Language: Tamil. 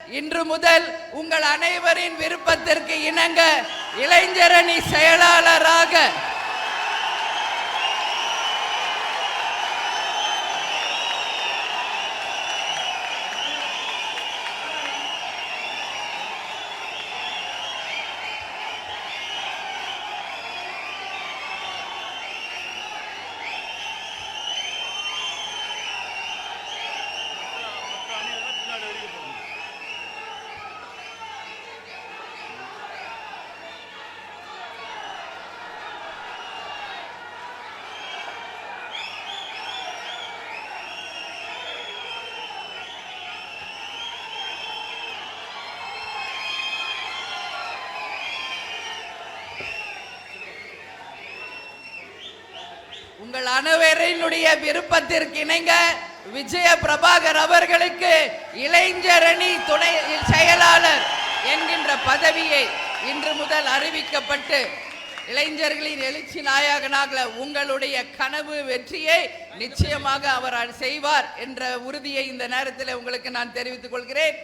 இன்று முதல் உங்கள் அனைவரின் விருப்பத்திற்கு இணங்க இளைஞரணி செயலாளராக உங்கள் அனைவரினுடைய விருப்பத்திற்கு இணங்க விஜய பிரபாகர் அவர்களுக்கு இளைஞரணி துணை செயலாளர் என்கின்ற பதவியை இன்று முதல் அறிவிக்கப்பட்டு இளைஞர்களின் எழுச்சி நாயகனாக உங்களுடைய கனவு வெற்றியை நிச்சயமாக அவர் செய்வார் என்ற உறுதியை இந்த நேரத்தில் உங்களுக்கு நான் தெரிவித்துக் கொள்கிறேன்.